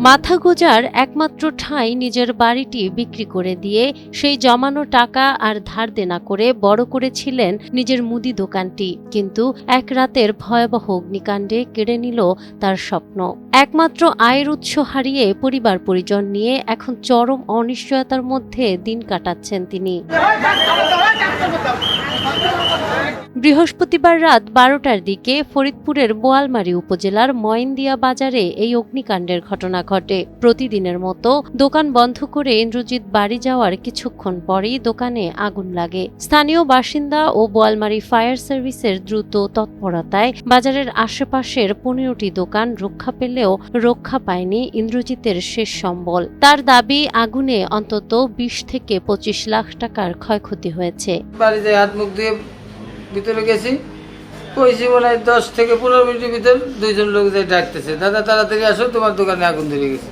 মাথা গোঁজার একমাত্র ঠাঁই নিজের বাড়িটি বিক্রি করে দিয়ে সেই জমানো টাকা আর ধার দেনা করে বড় করেছিলেন নিজের মুদি দোকানটি, কিন্তু এক রাতের ভয়াবহ অগ্নিকাণ্ডে কেড়ে নিল তার স্বপ্ন। একমাত্র আয়ের উৎস হারিয়ে পরিবার পরিজন নিয়ে এখন চরম অনিশ্চয়তার মধ্যে দিন কাটাচ্ছেন তিনি। বৃহস্পতিবার রাত 12টার দিকে ফরিদপুরের বোয়ালমারী উপজেলার ময়নদিয়া বাজারে এই অগ্নিকাণ্ডের ঘটনা ঘটে। প্রতিদিনের মতো দোকান বন্ধ করে ইন্দ্রজিৎ বাড়ি যাওয়ার কিছুক্ষণ পরেই দোকানে আগুন লাগে। স্থানীয় বাসিন্দা ও বোয়ালমারী ফায়ার সার্ভিসের দ্রুত তৎপরতায় বাজারের আশেপাশের 15টি দোকান রক্ষা পেলেও রক্ষা পায়নি ইন্দ্রজিতের শেষ সম্বল। তার দাবি, আগুনে অন্তত 20 থেকে 25 লাখ টাকার ক্ষয়ক্ষতি হয়েছে। বাড়িতে হাত মুখ দিয়ে ভিতরে গেছি, কইছি মনে হয় 10 থেকে 15 মিনিটের ভিতর দুইজন লোক যাই ডাকতেছে, দাদা তাড়াতাড়ি আসো, তোমার দোকানে আগুন ধরে গেছে।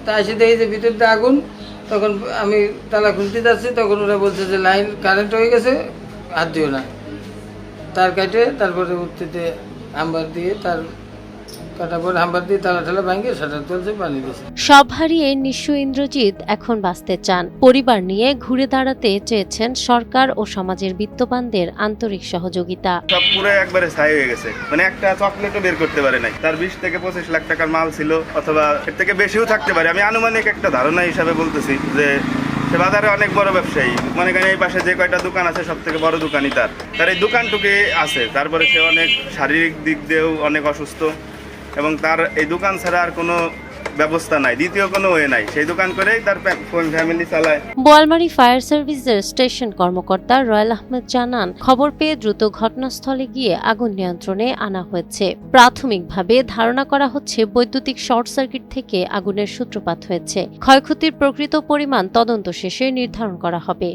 তা এসে দেখি যে ভিতরটা আগুন। তখন আমি তালা খুলতে যাচ্ছি, তখন ওরা বলছে যে লাইন কারেন্ট হয়ে গেছে, হাত দিও না। তার কাটে তারপরে উঠতে হাম্বার দিয়ে তার কাটার পর হাম্বার দিয়ে তালা ঠালা ভাঙিয়ে শাটার তুলছে, পানি দিয়েছে। সব হারিয়ে নিঃস্ব ইন্দ্রজিৎ এখন বাঁচতে চান। পরিবার নিয়ে ঘুরে দাঁড়াতে চেয়েছেন সরকার ও সমাজের বিত্তবানদের আন্তরিক সহযোগিতা। সব পুরো একবারে ছাই হয়ে গেছে, মানে একটা চকলেটও বের করতে পারে নাই। তার 20 থেকে 25 লাখ টাকার মাল ছিল, অথবা এর থেকে বেশিও থাকতে পারে। আমি আনুমানিক একটা ধারণা হিসাবে বলতেছি যে সে বাজারে অনেক বড় ব্যবসায়ী, মনে করেন এই পাশে যে কয়টা দোকান আছে সব থেকে বড় দোকানই তার এই দোকানটুকু আছে। তারপরে সে অনেক শারীরিক দিক দিয়েও অনেক অসুস্থ, এবং তার এই দোকান ছাড়া আর কোনো ব্যবস্থা নাই, দ্বিতীয় কোনো ওয়ে নাই। সেই দোকান করেই তার ফ্যামিলি চালায়। বোয়ালমারী ফায়ার সার্ভিসের স্টেশন কর্মকর্তা রয়েল আহমেদ জানান, খবর পেয়ে দ্রুত ঘটনাস্থলে গিয়ে আগুন নিয়ন্ত্রণে আনা হয়েছে। প্রাথমিকভাবে ধারণা করা হচ্ছে বৈদ্যুতিক শর্ট সার্কিট থেকে আগুনের সূত্রপাত হয়েছে। ক্ষয়ক্ষতির প্রকৃত পরিমাণ তদন্ত শেষে নির্ধারণ করা হবে।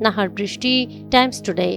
নাহার বৃষ্টি, টাইমস টুডে।